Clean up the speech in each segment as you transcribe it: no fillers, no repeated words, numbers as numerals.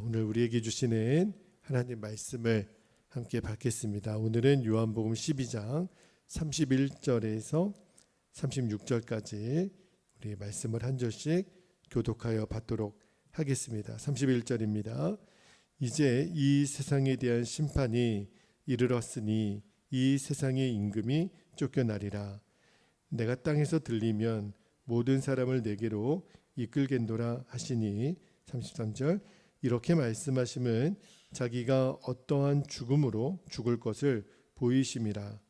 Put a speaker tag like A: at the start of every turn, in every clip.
A: 오늘 우리에게 주시는 하나님 말씀을 함께 받겠습니다. 오늘은 요한복음 12장 31절에서 36절까지 우리 말씀을 한 절씩 교독하여 받도록 하겠습니다. 31절입니다. 이제 이 세상에 대한 심판이 이르렀으니 이 세상의 임금이 쫓겨나리라. 내가 땅에서 들리면 모든 사람을 내게로 이끌겠노라 하시니 33절 이렇게 말씀하심은 자기가 어떠한 죽음으로 죽을 것을 보이심이라.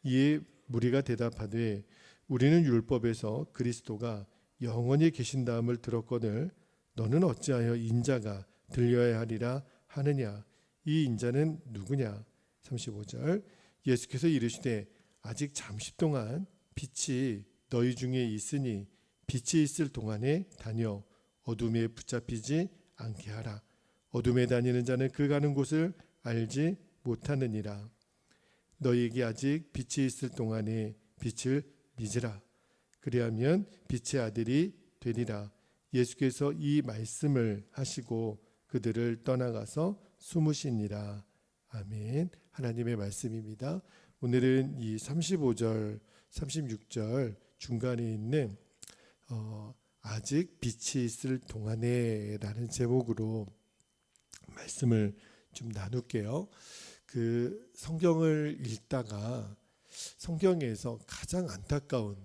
A: 이에 무리가 대답하되 우리는 율법에서 그리스도가 영원히 계신다함을 들었거늘 너는 어찌하여 인자가 들려야 하리라 하느냐. 이 인자는 누구냐. 35절 예수께서 이르시되 아직 잠시 동안 빛이 너희 중에 있으니 빛이 있을 동안에 다녀 어둠에 붙잡히지 않게 하라. 어둠에 다니는 자는 그 가는 곳을 알지 못하느니라. 너희에게 아직 빛이 있을 동안에 빛을 믿으라. 그리하면 빛의 아들이 되리라. 예수께서 이 말씀을 하시고 그들을 떠나가서 숨으시니라. 아멘. 하나님의 말씀입니다. 오늘은 이 35절, 36절 중간에 있는 아직 빛이 있을 동안에 라는 제목으로 말씀을 좀 나눌게요. 그 성경을 읽다가 성경에서 가장 안타까운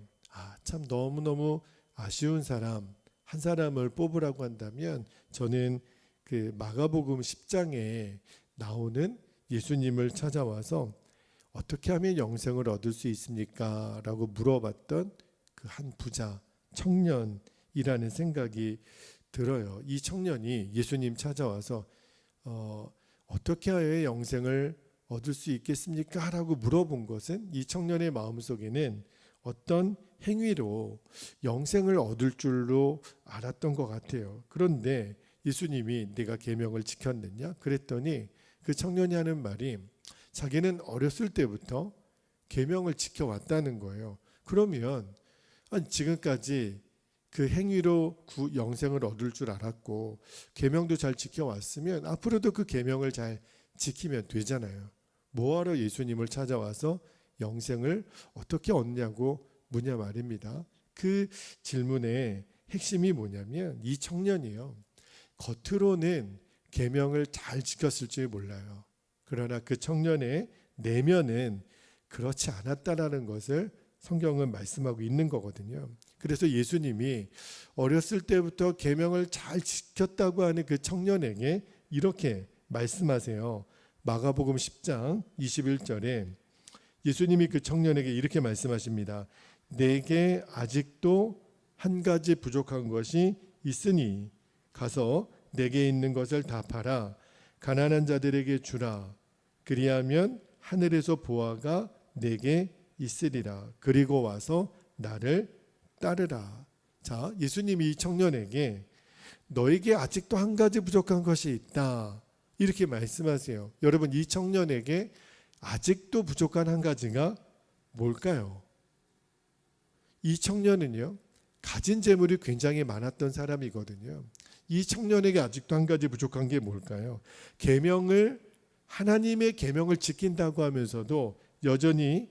A: 참 너무너무 아쉬운 사람 한 사람을 뽑으라고 한다면 저는 그 마가복음 10장에 나오는 예수님을 찾아와서 어떻게 하면 영생을 얻을 수 있습니까? 라고 물어봤던 그 한 부자 청년이라는 생각이 들어요. 이 청년이 예수님 찾아와서 어떻게 하여 영생을 얻을 수 있겠습니까? 라고 물어본 것은 이 청년의 마음속에는 어떤 행위로 영생을 얻을 줄로 알았던 것 같아요. 그런데 예수님이 네가 계명을 지켰느냐? 그랬더니 그 청년이 하는 말이 자기는 어렸을 때부터 계명을 지켜왔다는 거예요. 그러면 지금까지 그 행위로 영생을 얻을 줄 알았고 계명도 잘 지켜왔으면 앞으로도 그 계명을 잘 지키면 되잖아요. 뭐하러 예수님을 찾아와서 영생을 어떻게 얻냐고 묻냐 말입니다. 그 질문의 핵심이 뭐냐면 이 청년이요, 겉으로는 계명을 잘 지켰을지 몰라요. 그러나 그 청년의 내면은 그렇지 않았다라는 것을 성경은 말씀하고 있는 거거든요. 그래서 예수님이 어렸을 때부터 계명을 잘 지켰다고 하는 그 청년에게 이렇게 말씀하세요. 마가복음 10장 21절에 예수님이 그 청년에게 이렇게 말씀하십니다. 내게 아직도 한 가지 부족한 것이 있으니 가서 내게 있는 것을 다 팔아 가난한 자들에게 주라. 그리하면 하늘에서 보화가 내게 있으리라. 그리고 와서 나를 따르라. 자, 예수님이 이 청년에게 너에게 아직도 한 가지 부족한 것이 있다. 이렇게 말씀하세요. 여러분, 이 청년에게 아직도 부족한 한 가지가 뭘까요? 이 청년은요, 가진 재물이 굉장히 많았던 사람이거든요. 이 청년에게 아직도 한 가지 부족한 게 뭘까요? 하나님의 계명을 지킨다고 하면서도 여전히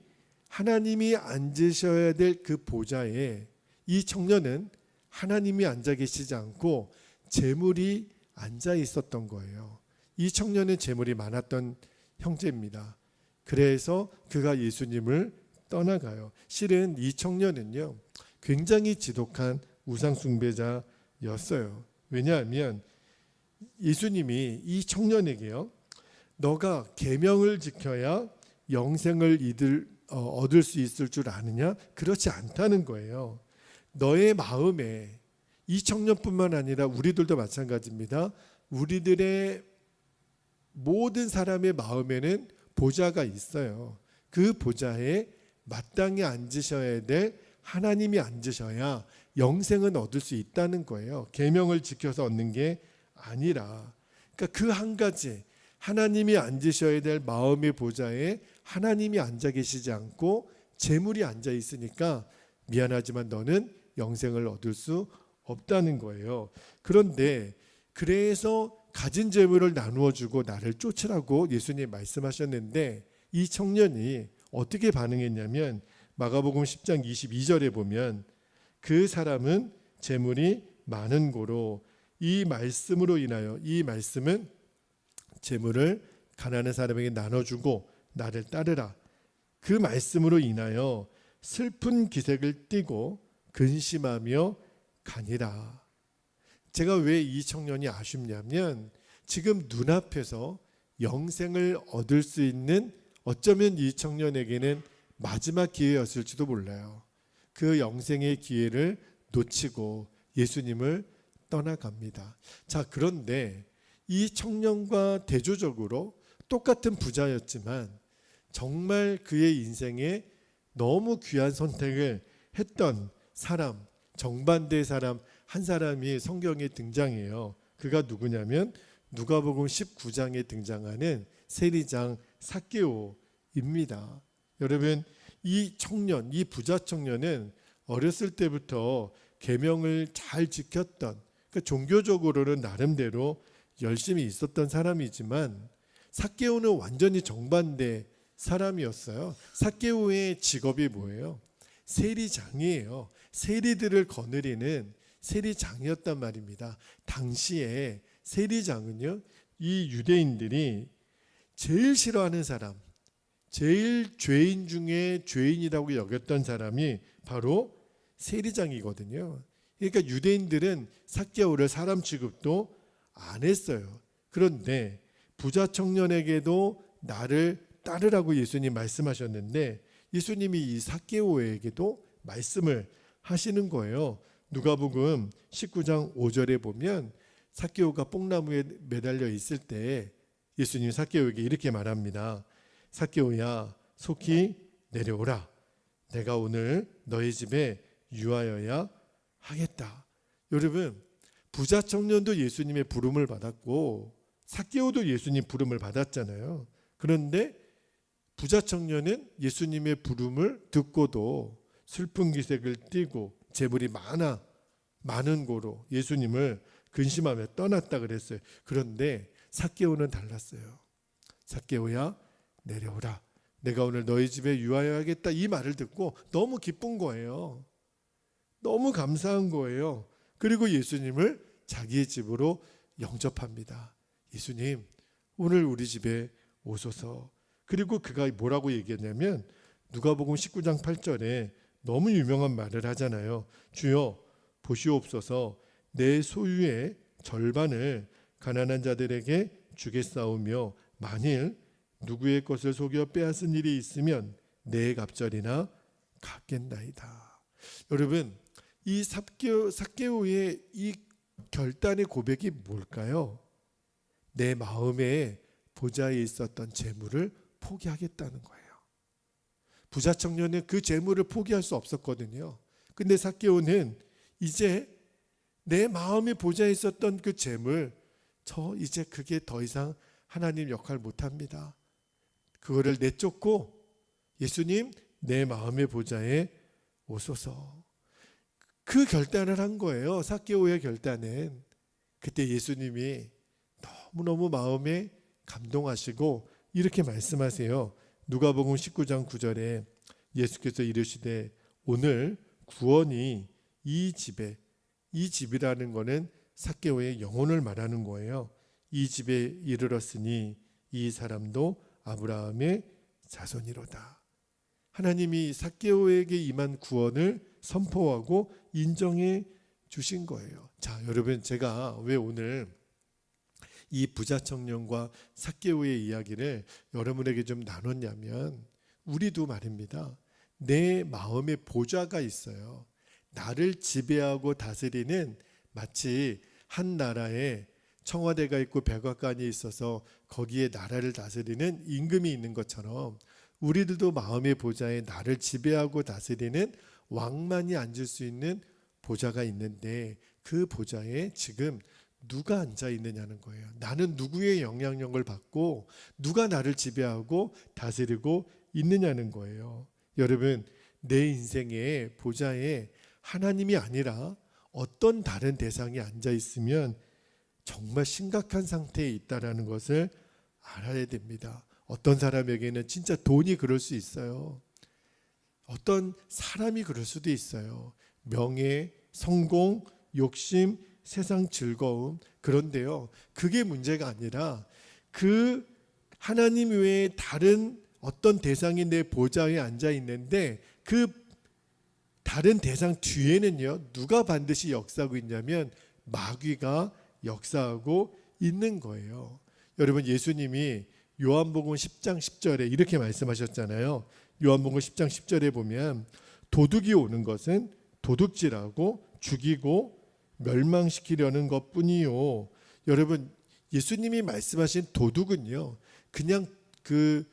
A: 하나님이 앉으셔야 될 그 보좌에 이 청년은 하나님이 앉아 계시지 않고 재물이 앉아 있었던 거예요. 이 청년은 재물이 많았던 형제입니다. 그래서 그가 예수님을 떠나가요. 실은 이 청년은요, 굉장히 지독한 우상 숭배자였어요. 왜냐하면 예수님이 이 청년에게요, 너가 계명을 지켜야 영생을 얻을 수 있을 줄 아느냐? 그렇지 않다는 거예요. 너의 마음에, 이 청년뿐만 아니라 우리들도 마찬가지입니다. 우리들의 모든 사람의 마음에는 보좌가 있어요. 그 보좌에 마땅히 앉으셔야 될 하나님이 앉으셔야 영생은 얻을 수 있다는 거예요. 계명을 지켜서 얻는 게 아니라. 그러니까 그 한 가지, 하나님이 앉으셔야 될 마음의 보좌에 하나님이 앉아 계시지 않고 재물이 앉아 있으니까 미안하지만 너는 영생을 얻을 수 없다는 거예요. 그런데 그래서 가진 재물을 나누어 주고 나를 쫓으라고 예수님 말씀하셨는데 이 청년이 어떻게 반응했냐면 마가복음 10장 22절에 보면 그 사람은 재물이 많은 고로 이 말씀으로 인하여, 이 말씀은 재물을 가난한 사람에게 나눠주고 나를 따르라, 그 말씀으로 인하여 슬픈 기색을 띠고 근심하며 가니라. 제가 왜 이 청년이 아쉽냐면 지금 눈앞에서 영생을 얻을 수 있는, 어쩌면 이 청년에게는 마지막 기회였을지도 몰라요. 그 영생의 기회를 놓치고 예수님을 떠나갑니다. 자, 그런데 이 청년과 대조적으로 똑같은 부자였지만 정말 그의 인생에 너무 귀한 선택을 했던 사람, 정반대의 사람 한 사람이 성경에 등장해요. 그가 누구냐면 누가복음 19장에 등장하는 세리장 삭개오입니다. 여러분, 이 청년, 이 부자 청년은 어렸을 때부터 계명을 잘 지켰던, 그러니까 종교적으로는 나름대로 열심히 있었던 사람이지만 삭개오는 완전히 정반대 사람이었어요. 삭개오의 직업이 뭐예요? 세리장이에요. 세리들을 거느리는 세리장이었단 말입니다. 당시에 세리장은요, 이 유대인들이 제일 싫어하는 사람, 제일 죄인 중에 죄인이라고 여겼던 사람이 바로 세리장이거든요. 그러니까 유대인들은 삭개오를 사람 취급도 안 했어요. 그런데 부자 청년에게도 나를 따르라고 예수님 말씀하셨는데 예수님이 이 삭개오에게도 말씀을 하시는 거예요. 누가복음 19장 5절에 보면 삭개오가 뽕나무에 매달려 있을 때 예수님이 삭개오에게 이렇게 말합니다. 삭개오야, 속히 내려오라. 내가 오늘 너희 집에 유하여야 하겠다. 여러분, 부자 청년도 예수님의 부름을 받았고 삭개오도 예수님 부름을 받았잖아요. 그런데 부자 청년은 예수님의 부름을 듣고도 슬픈 기색을 띠고 재물이 많은 고로 예수님을 근심하며 떠났다 그랬어요. 그런데 삭개오는 달랐어요. 삭개오야, 내려오라. 내가 오늘 너희 집에 유하여야겠다. 이 말을 듣고 너무 기쁜 거예요. 너무 감사한 거예요. 그리고 예수님을 자기의 집으로 영접합니다. 예수님, 오늘 우리 집에 오소서. 그리고 그가 뭐라고 얘기했냐면 누가복음 19장 8절에 너무 유명한 말을 하잖아요. 주여, 보시옵소서. 내 소유의 절반을 가난한 자들에게 주겠사오며 만일 누구의 것을 속여 빼앗은 일이 있으면 내 갑절이나 갚겠나이다. 여러분, 이 삭개오의 이 결단의 고백이 뭘까요? 내 마음에 보좌에 있었던 재물을 포기하겠다는 거예요. 부자 청년은 그 재물을 포기할 수 없었거든요. 근데 삭개오는 이제 내 마음에 보좌에 있었던 그 재물, 저 이제 그게 더 이상 하나님 역할 못합니다. 그거를 내쫓고 예수님, 내 마음의 보좌에 오소서. 그 결단을 한 거예요. 삭개오의 결단은. 그때 예수님이 너무너무 마음에 감동하시고 이렇게 말씀하세요. 누가복음 19장 9절에 예수께서 이르시되 오늘 구원이 이 집에, 이 집이라는 거는 삭개오의 영혼을 말하는 거예요. 이 집에 이르렀으니 이 사람도 아브라함의 자손이로다. 하나님이 삭개오에게 임한 구원을 선포하고 인정해 주신 거예요. 자, 여러분, 제가 왜 오늘 이 부자 청년과 삭개오의 이야기를 여러분에게 좀 나눴냐면 우리도 말입니다. 내 마음에 보좌가 있어요. 나를 지배하고 다스리는, 마치 한 나라에 청와대가 있고 백악관이 있어서 거기에 나라를 다스리는 임금이 있는 것처럼 우리들도 마음의 보좌에 나를 지배하고 다스리는 왕만이 앉을 수 있는 보좌가 있는데 그 보좌에 지금 누가 앉아 있느냐는 거예요. 나는 누구의 영향력을 받고 누가 나를 지배하고 다스리고 있느냐는 거예요. 여러분, 내 인생의 보좌에 하나님이 아니라 어떤 다른 대상이 앉아 있으면 정말 심각한 상태에 있다라는 것을 알아야 됩니다. 어떤 사람에게는 진짜 돈이 그럴 수 있어요. 어떤 사람이 그럴 수도 있어요. 명예, 성공, 욕심, 세상 즐거움. 그런데요, 그게 문제가 아니라 그 하나님 외에 다른 어떤 대상이 내 보좌에 앉아 있는데 그 다른 대상 뒤에는요, 누가 반드시 역사하고 있냐면 마귀가 역사하고 있는 거예요. 여러분, 예수님이 요한복음 10장 10절에 이렇게 말씀하셨잖아요. 요한복음 10장 10절에 보면 도둑이 오는 것은 도둑질하고 죽이고 멸망시키려는 것뿐이요. 여러분, 예수님이 말씀하신 도둑은요, 그냥 그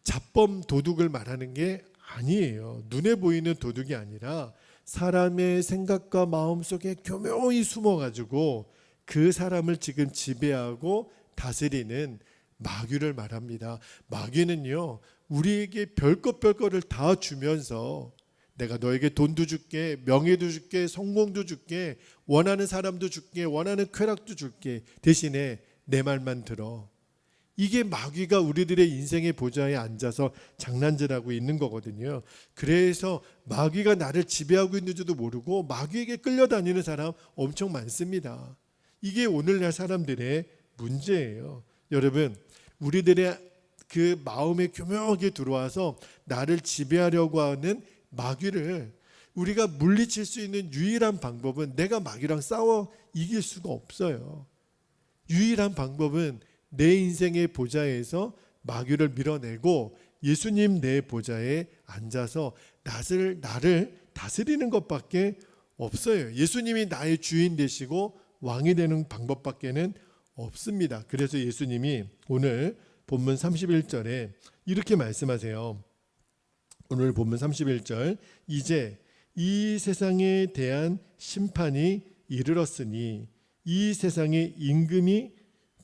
A: 잡범 도둑을 말하는 게 아니에요. 눈에 보이는 도둑이 아니라 사람의 생각과 마음 속에 교묘히 숨어가지고 그 사람을 지금 지배하고 다스리는 마귀를 말합니다. 마귀는요, 우리에게 별것별것을 다 주면서 내가 너에게 돈도 줄게, 명예도 줄게, 성공도 줄게, 원하는 사람도 줄게, 원하는 쾌락도 줄게, 대신에 내 말만 들어. 이게 마귀가 우리들의 인생의 보좌에 앉아서 장난질하고 있는 거거든요. 그래서 마귀가 나를 지배하고 있는지도 모르고 마귀에게 끌려다니는 사람 엄청 많습니다. 이게 오늘날 사람들의 문제예요. 여러분, 우리들의 그 마음에 교묘하게 들어와서 나를 지배하려고 하는 마귀를 우리가 물리칠 수 있는 유일한 방법은 내가 마귀랑 싸워 이길 수가 없어요. 유일한 방법은 내 인생의 보좌에서 마귀를 밀어내고 예수님 내 보좌에 앉아서 나를 다스리는 것밖에 없어요. 예수님이 나의 주인 되시고 왕이 되는 방법밖에는 없습니다. 그래서 예수님이 오늘 본문 31절에 이렇게 말씀하세요. 오늘 본문 31절, 이제 이 세상에 대한 심판이 이르렀으니 이 세상의 임금이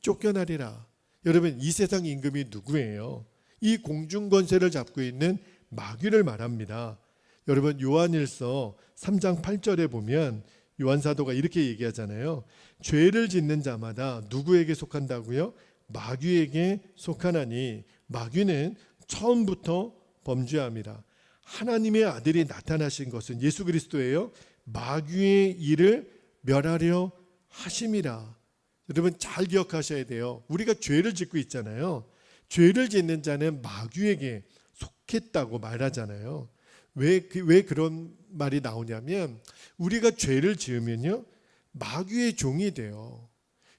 A: 쫓겨나리라. 여러분, 이 세상 임금이 누구예요? 이 공중권세를 잡고 있는 마귀를 말합니다. 여러분, 요한일서 3장 8절에 보면 요한사도가 이렇게 얘기하잖아요. 죄를 짓는 자마다 누구에게 속한다고요? 마귀에게 속하나니 마귀는 처음부터 범죄함이라. 하나님의 아들이 나타나신 것은 예수 그리스도예요. 마귀의 일을 멸하려 하심이라. 여러분, 잘 기억하셔야 돼요. 우리가 죄를 짓고 있잖아요. 죄를 짓는 자는 마귀에게 속했다고 말하잖아요. 왜 그런 말이 나오냐면 우리가 죄를 지으면요, 마귀의 종이 돼요.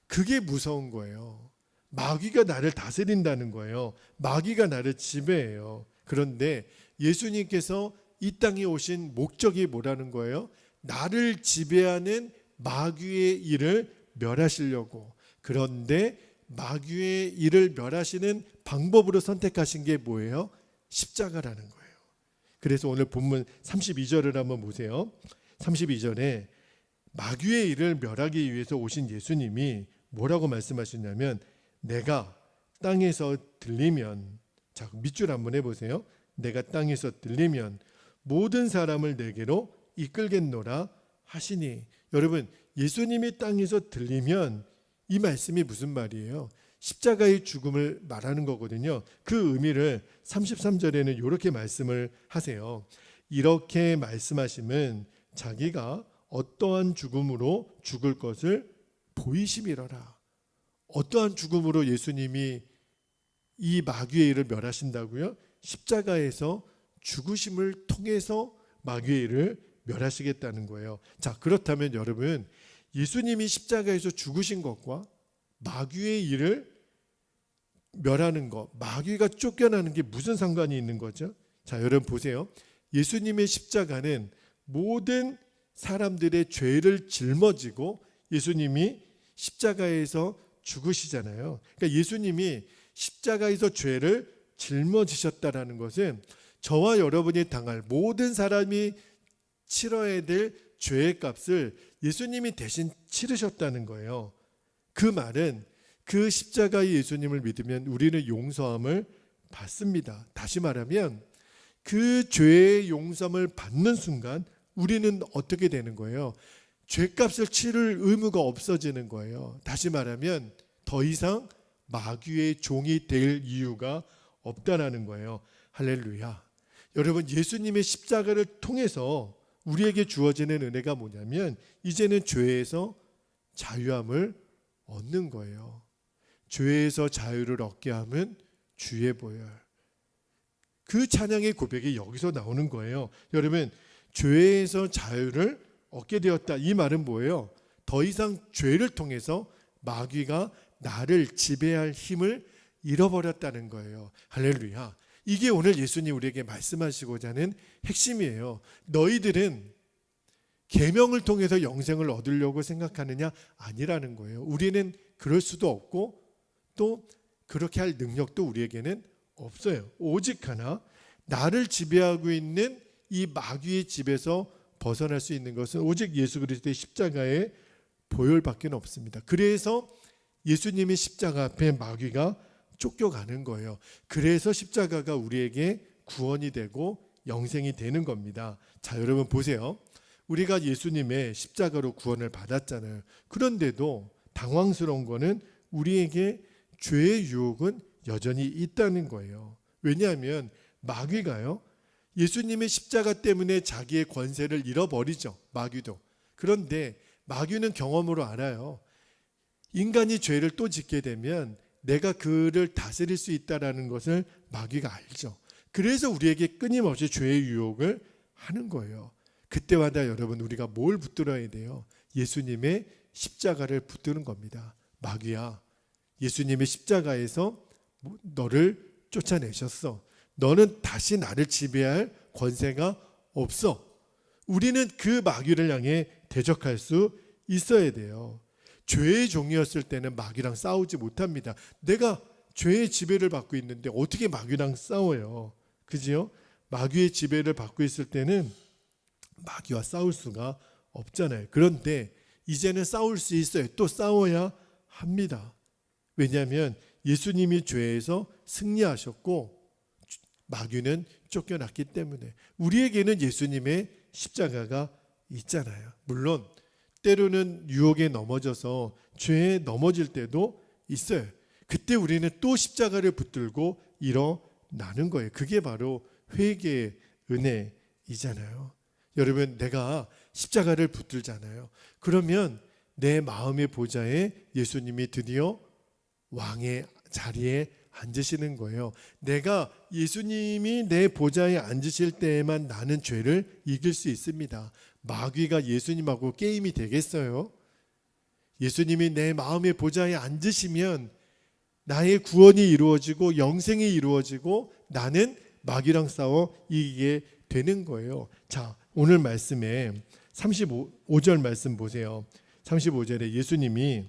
A: 그게 무서운 거예요. 마귀가 나를 다스린다는 거예요. 마귀가 나를 지배해요. 그런데 예수님께서 이 땅에 오신 목적이 뭐라는 거예요? 나를 지배하는 마귀의 일을 멸하시려고. 그런데 마귀의 일을 멸하시는 방법으로 선택하신 게 뭐예요? 십자가라는 거예요. 그래서 오늘 본문 32절을 한번 보세요. 32절에 마귀의 일을 멸하기 위해서 오신 예수님이 뭐라고 말씀하시냐면 내가 땅에서 들리면, 자, 밑줄 한번 해보세요. 내가 땅에서 들리면 모든 사람을 내게로 이끌겠노라 하시니. 여러분, 예수님이 땅에서 들리면 이 말씀이 무슨 말이에요? 십자가의 죽음을 말하는 거거든요. 그 의미를 33절에는 이렇게 말씀을 하세요. 이렇게 말씀하심은 자기가 어떠한 죽음으로 죽을 것을 보이심이러라. 어떠한 죽음으로 예수님이 이 마귀의 일을 멸하신다고요? 십자가에서 죽으심을 통해서 마귀의 일을 멸하시겠다는 거예요. 자, 그렇다면 여러분, 예수님이 십자가에서 죽으신 것과 마귀의 일을 멸하는 것, 마귀가 쫓겨나는 게 무슨 상관이 있는 거죠? 자, 여러분 보세요. 예수님의 십자가는 모든 사람들의 죄를 짊어지고 예수님이 십자가에서 죽으시잖아요. 그러니까 예수님이 십자가에서 죄를 짊어지셨다라는 것은 저와 여러분이 당할 모든 사람이 치러야 될 죄의 값을 예수님이 대신 치르셨다는 거예요. 그 말은 그 십자가의 예수님을 믿으면 우리는 용서함을 받습니다. 다시 말하면 그 죄의 용서함을 받는 순간 우리는 어떻게 되는 거예요? 죄값을 치를 의무가 없어지는 거예요. 다시 말하면 더 이상 마귀의 종이 될 이유가 없다라는 거예요. 할렐루야. 여러분, 예수님의 십자가를 통해서 우리에게 주어지는 은혜가 뭐냐면 이제는 죄에서 자유함을 얻는 거예요. 죄에서 자유를 얻게 하면 주의 보혈. 그 찬양의 고백이 여기서 나오는 거예요. 여러분, 죄에서 자유를 얻게 되었다. 이 말은 뭐예요? 더 이상 죄를 통해서 마귀가 나를 지배할 힘을 잃어버렸다는 거예요. 할렐루야. 이게 오늘 예수님 우리에게 말씀하시고자 하는 핵심이에요. 너희들은 계명을 통해서 영생을 얻으려고 생각하느냐? 아니라는 거예요. 우리는 그럴 수도 없고 또 그렇게 할 능력도 우리에게는 없어요. 오직 하나, 나를 지배하고 있는 이 마귀의 집에서 벗어날 수 있는 것은 오직 예수 그리스도의 십자가의 보혈밖에 없습니다. 그래서 예수님의 십자가 앞에 마귀가 쫓겨가는 거예요. 그래서 십자가가 우리에게 구원이 되고 영생이 되는 겁니다. 자, 여러분 보세요. 우리가 예수님의 십자가로 구원을 받았잖아요. 그런데도 당황스러운 거는 우리에게 죄의 유혹은 여전히 있다는 거예요. 왜냐하면 마귀가요, 예수님의 십자가 때문에 자기의 권세를 잃어버리죠. 마귀도. 그런데 마귀는 경험으로 알아요. 인간이 죄를 또 짓게 되면 내가 그를 다스릴 수 있다는 것을 마귀가 알죠. 그래서 우리에게 끊임없이 죄의 유혹을 하는 거예요. 그때마다 여러분, 우리가 뭘 붙들어야 돼요? 예수님의 십자가를 붙드는 겁니다. 마귀야, 예수님의 십자가에서 너를 쫓아내셨어. 너는 다시 나를 지배할 권세가 없어. 우리는 그 마귀를 향해 대적할 수 있어야 돼요. 죄의 종이었을 때는 마귀랑 싸우지 못합니다. 내가 죄의 지배를 받고 있는데 어떻게 마귀랑 싸워요? 그지요? 마귀의 지배를 받고 있을 때는 마귀와 싸울 수가 없잖아요. 그런데 이제는 싸울 수 있어요. 또 싸워야 합니다. 왜냐하면 예수님이 죄에서 승리하셨고 마귀는 쫓겨났기 때문에 우리에게는 예수님의 십자가가 있잖아요. 물론 때로는 유혹에 넘어져서 죄에 넘어질 때도 있어요. 그때 우리는 또 십자가를 붙들고 일어나는 거예요. 그게 바로 회개의 은혜이잖아요. 여러분, 내가 십자가를 붙들잖아요. 그러면 내 마음의 보좌에 예수님이 드디어 왕의 자리에 앉으시는 거예요. 내가 예수님이 내 보좌에 앉으실 때에만 나는 죄를 이길 수 있습니다. 마귀가 예수님하고 게임이 되겠어요? 예수님이 내 마음의 보좌에 앉으시면 나의 구원이 이루어지고 영생이 이루어지고 나는 마귀랑 싸워 이기게 되는 거예요. 자, 오늘 말씀에 35절 말씀 보세요. 35절에 예수님이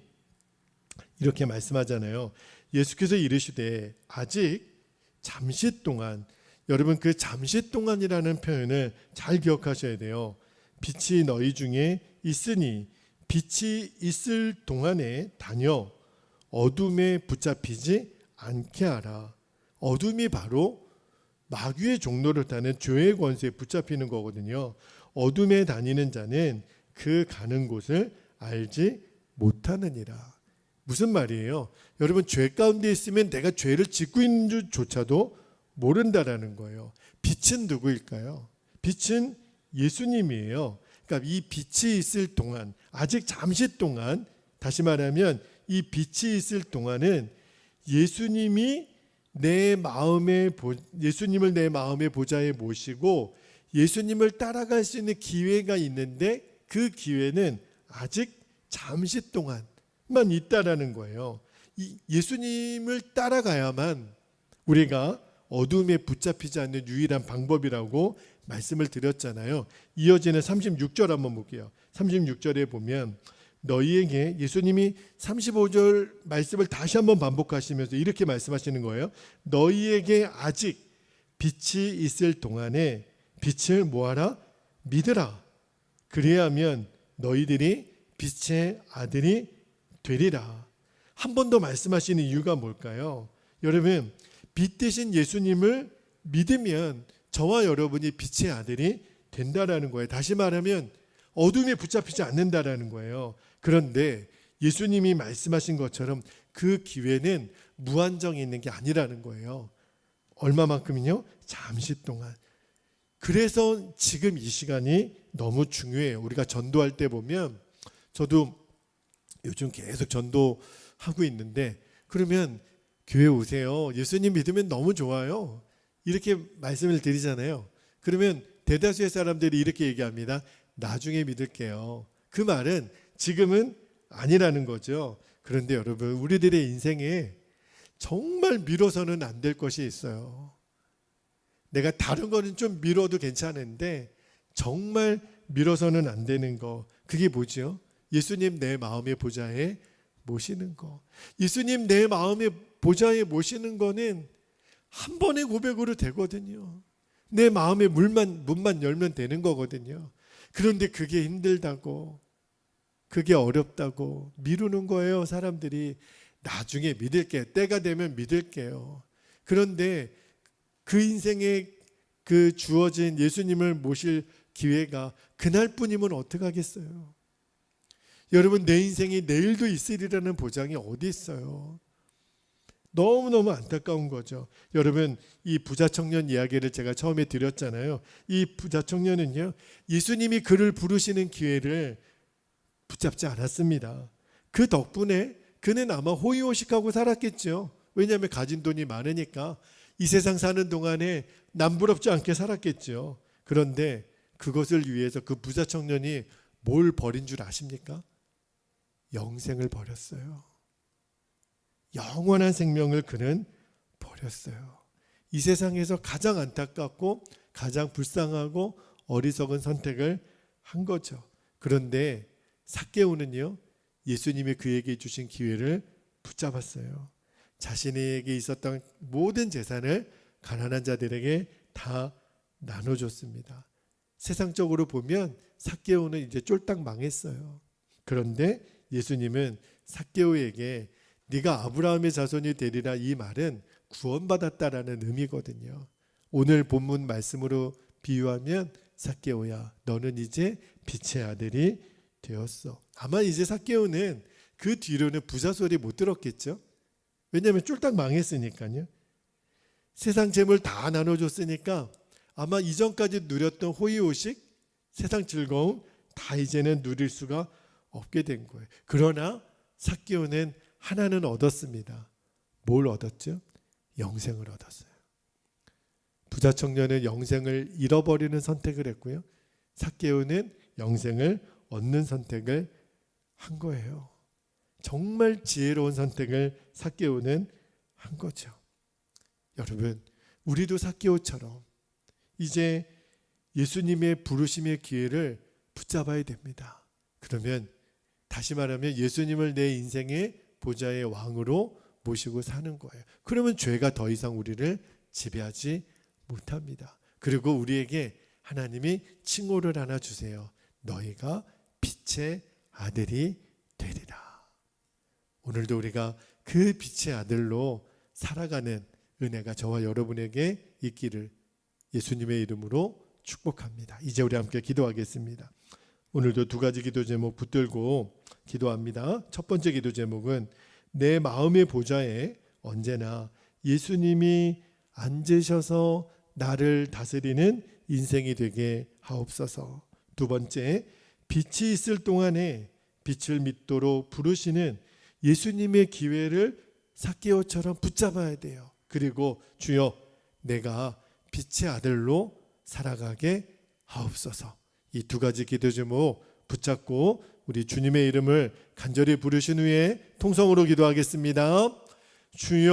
A: 이렇게 말씀하잖아요. 예수께서 이르시되 아직 잠시 동안, 여러분 그 잠시 동안이라는 표현을 잘 기억하셔야 돼요. 빛이 너희 중에 있으니 빛이 있을 동안에 다녀 어둠에 붙잡히지 않게 하라. 어둠이 바로 마귀의 종로를 타는 죄의 권세에 붙잡히는 거거든요. 어둠에 다니는 자는 그 가는 곳을 알지 못하느니라. 무슨 말이에요? 여러분, 죄 가운데 있으면 내가 죄를 짓고 있는 줄조차도 모른다라는 거예요. 빛은 누구일까요? 빛은 예수님이에요. 그러니까 이 빛이 있을 동안, 아직 잠시 동안, 다시 말하면 이 빛이 있을 동안은 예수님을 내 마음의 보좌에 모시고 예수님을 따라갈 수 있는 기회가 있는데 그 기회는 아직 잠시 동안만 있다라는 거예요. 이 예수님을 따라가야만 우리가 어둠에 붙잡히지 않는 유일한 방법이라고 말씀을 드렸잖아요. 이어지는 36절 한번 볼게요. 36절에 보면 너희에게, 예수님이 35절 말씀을 다시 한번 반복하시면서 이렇게 말씀하시는 거예요. 너희에게 아직 빛이 있을 동안에 빛을 뭐하라? 믿으라. 그래야면 너희들이 빛의 아들이 되리라. 한 번 더 말씀하시는 이유가 뭘까요? 여러분, 빛 대신 예수님을 믿으면 저와 여러분이 빛의 아들이 된다라는 거예요. 다시 말하면 어둠에 붙잡히지 않는다라는 거예요. 그런데 예수님이 말씀하신 것처럼 그 기회는 무한정에 있는 게 아니라는 거예요. 얼마만큼은요? 잠시 동안. 그래서 지금 이 시간이 너무 중요해요. 우리가 전도할 때 보면, 저도 요즘 계속 전도하고 있는데, 그러면 교회 오세요. 예수님 믿으면 너무 좋아요. 이렇게 말씀을 드리잖아요. 그러면 대다수의 사람들이 이렇게 얘기합니다. 나중에 믿을게요. 그 말은 지금은 아니라는 거죠. 그런데 여러분, 우리들의 인생에 정말 미뤄서는 안 될 것이 있어요. 내가 다른 거는 좀 미뤄도 괜찮은데 정말 미뤄서는 안 되는 거, 그게 뭐죠? 예수님 내 마음의 보좌에 모시는 거. 예수님 내 마음의 보좌에 모시는 거는 한 번의 고백으로 되거든요. 내 마음의 문만 열면 되는 거거든요. 그런데 그게 힘들다고, 그게 어렵다고 미루는 거예요. 사람들이 나중에 믿을게요. 때가 되면 믿을게요. 그런데 그 인생에 그 주어진 예수님을 모실 기회가 그날뿐이면 어떡하겠어요? 여러분, 내 인생이 내일도 있으리라는 보장이 어디 있어요? 너무너무 안타까운 거죠. 여러분, 이 부자 청년 이야기를 제가 처음에 드렸잖아요. 이 부자 청년은요, 예수님이 그를 부르시는 기회를 붙잡지 않았습니다. 그 덕분에 그는 아마 호의호식하고 살았겠죠. 왜냐하면 가진 돈이 많으니까 이 세상 사는 동안에 남부럽지 않게 살았겠죠. 그런데 그것을 위해서 그 부자 청년이 뭘 버린 줄 아십니까? 영생을 버렸어요. 영원한 생명을 그는 버렸어요. 이 세상에서 가장 안타깝고 가장 불쌍하고 어리석은 선택을 한 거죠. 그런데 삭개오는요, 예수님이 그에게 주신 기회를 붙잡았어요. 자신에게 있었던 모든 재산을 가난한 자들에게 다 나눠줬습니다. 세상적으로 보면 삭개오는 이제 쫄딱 망했어요. 그런데 예수님은 삭개오에게 네가 아브라함의 자손이 되리라, 이 말은 구원받았다라는 의미거든요. 오늘 본문 말씀으로 비유하면 삭개오야, 너는 이제 빛의 아들이 되었어. 아마 이제 삭개오는 그 뒤로는 부자 소리 못 들었겠죠. 왜냐하면 쫄딱 망했으니까요. 세상 재물 다 나눠줬으니까 아마 이전까지 누렸던 호의호식, 세상 즐거움 다 이제는 누릴 수가 없게 된 거예요. 그러나 삭개오는 하나는 얻었습니다. 뭘 얻었죠? 영생을 얻었어요. 부자 청년은 영생을 잃어버리는 선택을 했고요. 삭개오는 영생을 얻는 선택을 한 거예요. 정말 지혜로운 선택을 삭개오는 한 거죠. 여러분, 우리도 삭개오처럼 이제 예수님의 부르심의 기회를 붙잡아야 됩니다. 그러면 다시 말하면 예수님을 내 인생의 보좌의 왕으로 모시고 사는 거예요. 그러면 죄가 더 이상 우리를 지배하지 못합니다. 그리고 우리에게 하나님이 칭호를 하나 주세요. 너희가 빛의 아들이 되리라. 오늘도 우리가 그 빛의 아들로 살아가는 은혜가 저와 여러분에게 있기를 예수님의 이름으로 축복합니다. 이제 우리 함께 기도하겠습니다. 오늘도 두 가지 기도 제목 붙들고 기도합니다. 첫 번째 기도 제목은 내 마음의 보좌에 언제나 예수님이 앉으셔서 나를 다스리는 인생이 되게 하옵소서. 두 번째, 빛이 있을 동안에 빛을 믿도록 부르시는 예수님의 기회를 삭개오처럼 붙잡아야 돼요. 그리고 주여, 내가 빛의 아들로 살아가게 하옵소서. 이 두 가지 기도 제목 붙잡고 우리 주님의 이름을 간절히 부르신 후에 통성으로 기도하겠습니다. 주여,